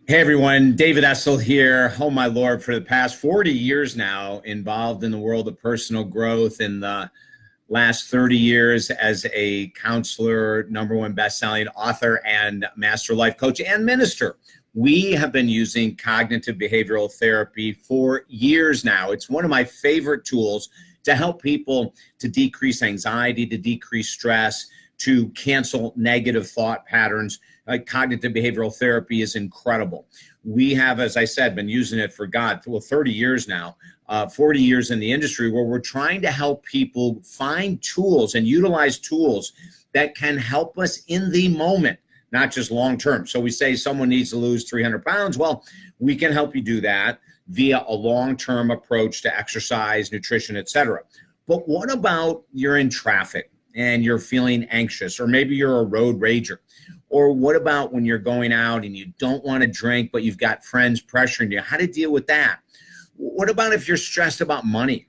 Hey everyone, David Essel here. Oh my Lord, for the past 40 years now, involved in the world of personal growth. In the last 30 years as a counselor, #1 best-selling author, and master life coach and minister. We have been using cognitive behavioral therapy for years now. It's one of my favorite tools to help people to decrease anxiety, to decrease stress, to cancel negative thought patterns. Cognitive behavioral therapy is incredible. We have, as I said, been using it for 30 years now, 40 years in the industry, where we're trying to help people find tools and utilize tools that can help us in the moment, not just long term. So we say someone needs to lose 300 pounds. Well, we can help you do that via a long-term approach to exercise, nutrition, etc. But what about you're in traffic and you're feeling anxious, or maybe you're a road rager? Or what about when you're going out and you don't want to drink, but you've got friends pressuring you? How to deal with that? What about if you're stressed about money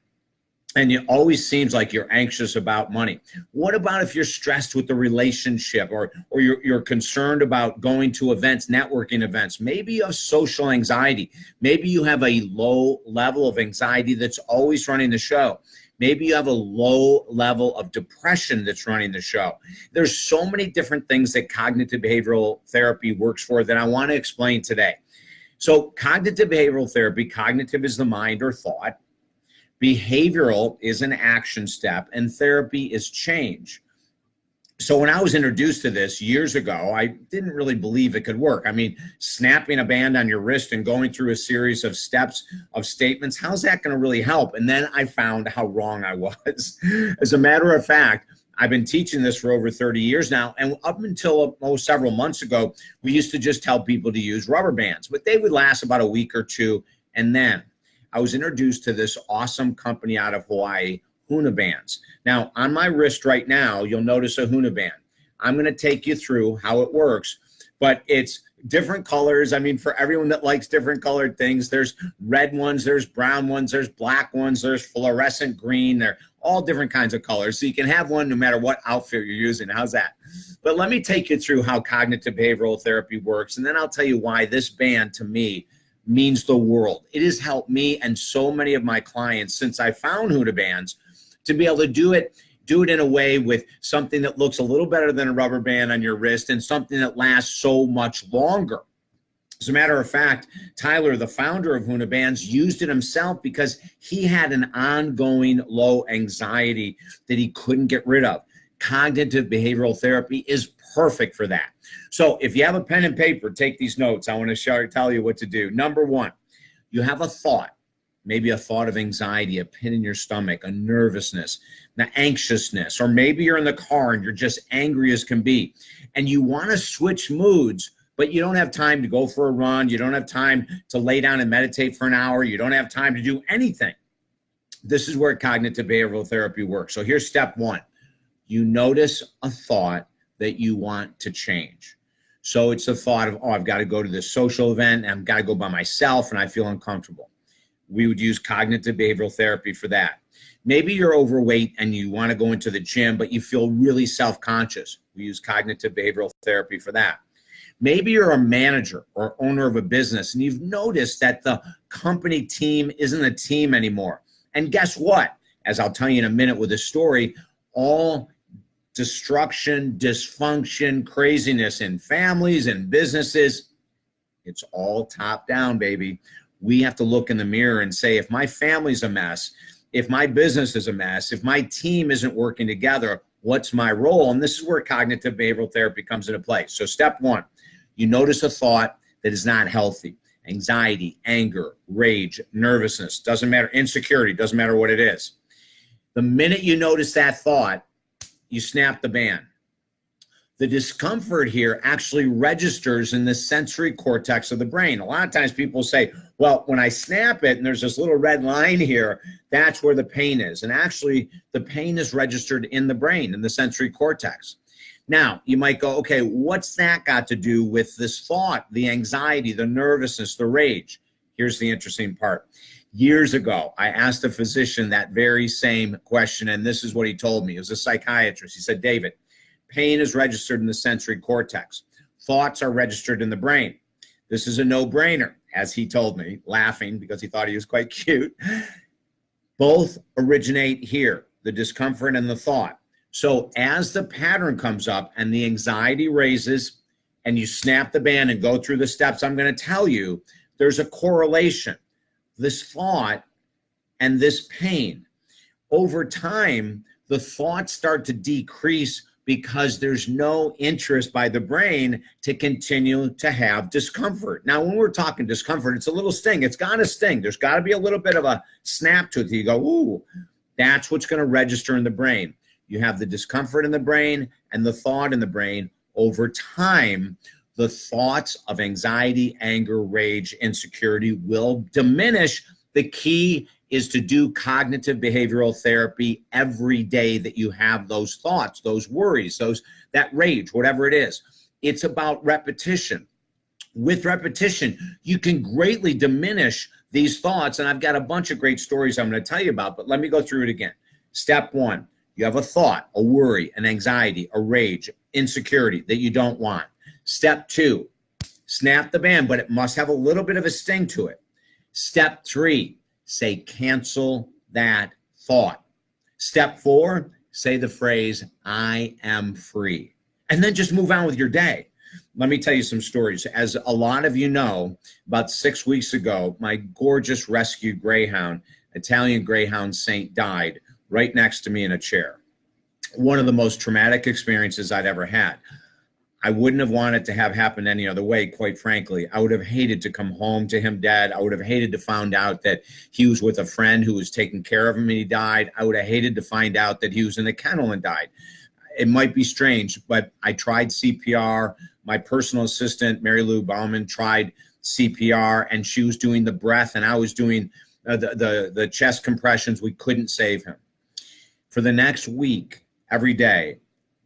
and it always seems like you're anxious about money? What about if you're stressed with the relationship, or you're concerned about going to events, networking events? Maybe you have social anxiety. Maybe you have a low level of anxiety that's always running the show. Maybe you have a low level of depression that's running the show. There's so many different things that cognitive behavioral therapy works for that I want to explain today. So cognitive behavioral therapy, cognitive is the mind or thought. Behavioral is an action step, and therapy is change. So when I was introduced to this years ago, I didn't really believe it could work. I mean, snapping a band on your wrist and going through a series of steps of statements, how's that going to really help? And then I found how wrong I was. As a matter of fact, I've been teaching this for over 30 years now. And up until several months ago, we used to just tell people to use rubber bands, but they would last about a week or two. And then I was introduced to this awesome company out of Hawaii, Huna bands. Now, on my wrist right now, you'll notice a Huna band. I'm going to take you through how it works, but it's different colors. I mean, for everyone that likes different colored things, there's red ones, there's brown ones, there's black ones, there's fluorescent green. They're all different kinds of colors. So you can have one no matter what outfit you're using. How's that? But let me take you through how cognitive behavioral therapy works, and then I'll tell you why this band to me means the world. It has helped me and so many of my clients since I found Huna bands to be able to do it in a way with something that looks a little better than a rubber band on your wrist, and something that lasts so much longer. As a matter of fact, Tyler, the founder of Huna bands, used it himself because he had an ongoing low anxiety that he couldn't get rid of. Cognitive behavioral therapy is perfect for that. So if you have a pen and paper, take these notes. I want to tell you what to do. Number one, you have a thought. Maybe a thought of anxiety, a pin in your stomach, a nervousness, an anxiousness, or maybe you're in the car and you're just angry as can be. And you want to switch moods, but you don't have time to go for a run. You don't have time to lay down and meditate for an hour. You don't have time to do anything. This is where cognitive behavioral therapy works. So here's step one. You notice a thought that you want to change. So it's the thought of, oh, I've got to go to this social event and I've got to go by myself and I feel uncomfortable. We would use cognitive behavioral therapy for that. Maybe you're overweight and you want to go into the gym, but you feel really self-conscious. We use cognitive behavioral therapy for that. Maybe you're a manager or owner of a business and you've noticed that the company team isn't a team anymore. And guess what? As I'll tell you in a minute with a story, all destruction, dysfunction, craziness in families and businesses, it's all top down, baby. We have to look in the mirror and say, if my family's a mess, if my business is a mess, if my team isn't working together, what's my role? And this is where cognitive behavioral therapy comes into play. So step one, you notice a thought that is not healthy. Anxiety, anger, rage, nervousness, doesn't matter. Insecurity, doesn't matter what it is. The minute you notice that thought, you snap the band. The discomfort here actually registers in the sensory cortex of the brain. A lot of times people say, well, when I snap it and there's this little red line here, that's where the pain is. And actually, the pain is registered in the brain, in the sensory cortex. Now, you might go, okay, what's that got to do with this thought, the anxiety, the nervousness, the rage? Here's the interesting part. Years ago, I asked a physician that very same question, and this is what he told me. He was a psychiatrist. He said, David, pain is registered in the sensory cortex. Thoughts are registered in the brain. This is a no-brainer, as he told me, laughing because he thought he was quite cute. Both originate here, the discomfort and the thought. So as the pattern comes up and the anxiety raises and you snap the band and go through the steps I'm going to tell you, there's a correlation. This thought and this pain. Over time, the thoughts start to decrease because there's no interest by the brain to continue to have discomfort. Now, when we're talking discomfort, it's a little sting. It's got to sting. There's got to be a little bit of a snap to it. You go, ooh, that's what's going to register in the brain. You have the discomfort in the brain and the thought in the brain. Over time, the thoughts of anxiety, anger, rage, insecurity will diminish. The key is to do cognitive behavioral therapy every day that you have those thoughts, those worries, that rage, whatever it is. It's about repetition. With repetition, you can greatly diminish these thoughts. And I've got a bunch of great stories I'm going to tell you about, but let me go through it again. Step one, you have a thought, a worry, an anxiety, a rage, insecurity that you don't want. Step two, snap the band, but it must have a little bit of a sting to it. Step three, say cancel that thought. Step four, say the phrase, I am free. And then just move on with your day. Let me tell you some stories. As a lot of you know, about 6 weeks ago, my gorgeous rescued greyhound, Italian greyhound Saint, died right next to me in a chair. One of the most traumatic experiences I'd ever had. I wouldn't have wanted to have happened any other way, quite frankly. I would have hated to come home to him dead. I would have hated to find out that he was with a friend who was taking care of him and he died. I would have hated to find out that he was in a kennel and died. It might be strange, but I tried CPR. My personal assistant, Mary Lou Bauman, tried CPR, and she was doing the breath, and I was doing the chest compressions. We couldn't save him. For the next week, every day,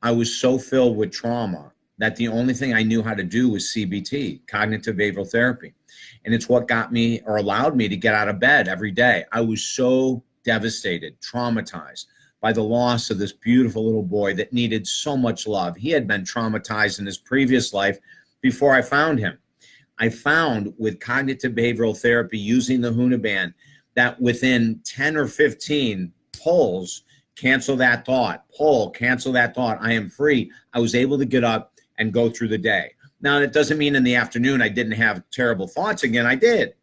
I was so filled with trauma that the only thing I knew how to do was CBT, cognitive behavioral therapy. And it's what got me or allowed me to get out of bed every day. I was so devastated, traumatized by the loss of this beautiful little boy that needed so much love. He had been traumatized in his previous life before I found him. I found with cognitive behavioral therapy using the Huna band that within 10 or 15 pulls, cancel that thought, pull, cancel that thought, I am free, I was able to get up and go through the day. Now, that doesn't mean in the afternoon I didn't have terrible thoughts again. I did.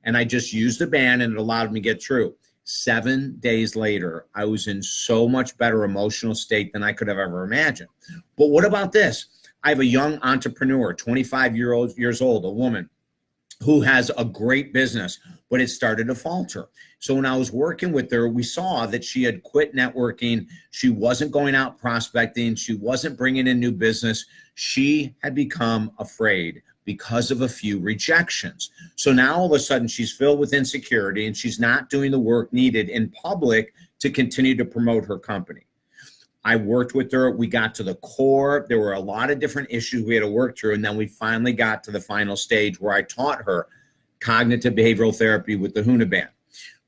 And I just used the band and it allowed me to get through. 7 days later, I was in so much better emotional state than I could have ever imagined. But what about this? I have a young entrepreneur, 25 years old, a woman who has a great business, but it started to falter. So when I was working with her, we saw that she had quit networking. She wasn't going out prospecting. She wasn't bringing in new business. She had become afraid because of a few rejections. So now all of a sudden she's filled with insecurity and she's not doing the work needed in public to continue to promote her company. I worked with her. We got to the core. There were a lot of different issues we had to work through. And then we finally got to the final stage where I taught her cognitive behavioral therapy with the Huna band.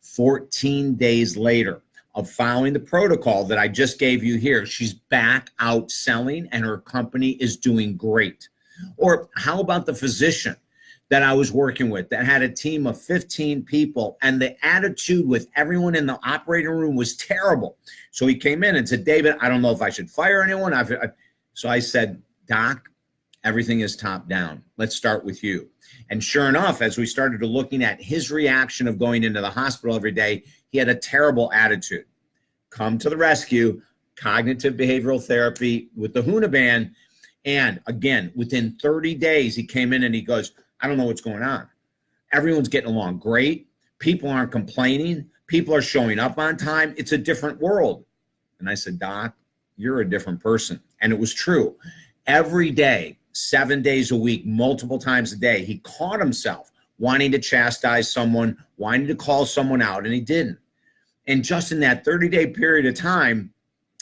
14 days later of following the protocol that I just gave you here, she's back out selling and her company is doing great. Or how about the physician that I was working with that had a team of 15 people and the attitude with everyone in the operating room was terrible. So he came in and said, David, I don't know if I should fire anyone. So I said, Doc, everything is top down. Let's start with you. And sure enough, as we started to looking at his reaction of going into the hospital every day, he had a terrible attitude. Come to the rescue, cognitive behavioral therapy with the Huna band. And again, within 30 days, he came in and he goes, I don't know what's going on. Everyone's getting along great. People aren't complaining. People are showing up on time. It's a different world. And I said, Doc, you're a different person. And it was true. Every day, 7 days a week, multiple times a day, he caught himself wanting to chastise someone, wanting to call someone out, and he didn't. And just in that 30-day period of time,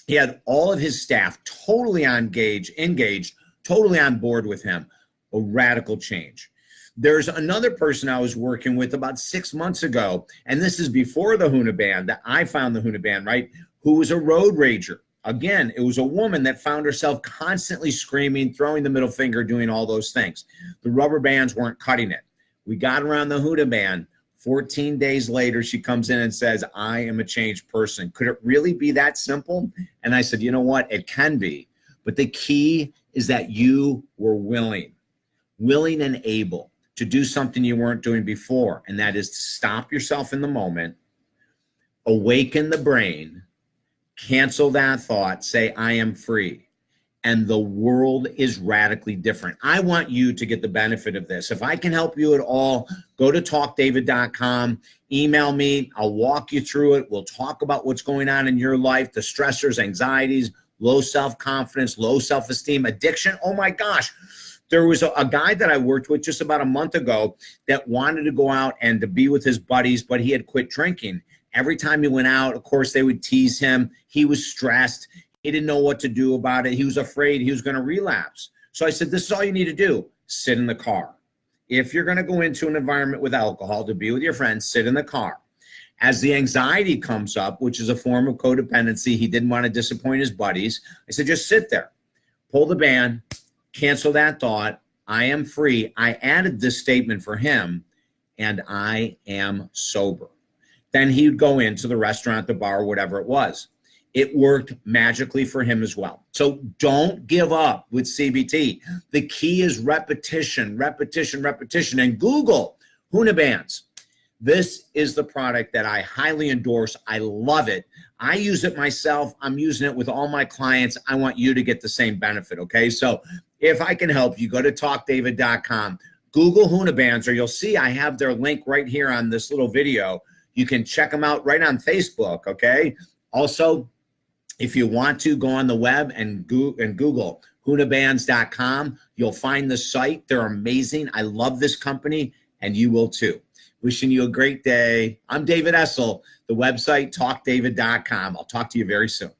he had all of his staff totally engaged, totally on board with him. A radical change. There's another person I was working with about 6 months ago, and this is before the Huna band, that I found the Huna band, right, who was a road rager. Again, it was a woman that found herself constantly screaming, throwing the middle finger, doing all those things. The rubber bands weren't cutting it. We got around the Huna band. 14 days later, she comes in and says, I am a changed person. Could it really be that simple? And I said, you know what? It can be. But the key is that you were willing and able to do something you weren't doing before. And that is to stop yourself in the moment, awaken the brain, cancel that thought, say, I am free. And the world is radically different. I want you to get the benefit of this. If I can help you at all, go to talkdavid.com, email me. I'll walk you through it. We'll talk about what's going on in your life, the stressors, anxieties, low self-confidence, low self-esteem, addiction. Oh my gosh. There was a guy that I worked with just about a month ago that wanted to go out and to be with his buddies, but he had quit drinking. Every time he went out, of course, they would tease him. He was stressed. He didn't know what to do about it. He was afraid he was going to relapse. So I said, this is all you need to do. Sit in the car. If you're going to go into an environment with alcohol to be with your friends, sit in the car. As the anxiety comes up, which is a form of codependency, he didn't want to disappoint his buddies. I said, just sit there. Pull the band. Cancel that thought. I am free. I added this statement for him, and I am sober. Then he would go into the restaurant, the bar, whatever it was. It worked magically for him as well. So don't give up with CBT. The key is repetition, repetition, repetition. And Google Huna bands. This is the product that I highly endorse. I love it. I use it myself. I'm using it with all my clients. I want you to get the same benefit, okay? So if I can help you, go to talkdavid.com, Google Huna bands, or you'll see I have their link right here on this little video. You can check them out right on Facebook, okay? Also, if you want to, go on the web and Google hunabands.com. You'll find the site. They're amazing. I love this company, and you will too. Wishing you a great day. I'm David Essel. The website, talkdavid.com. I'll talk to you very soon.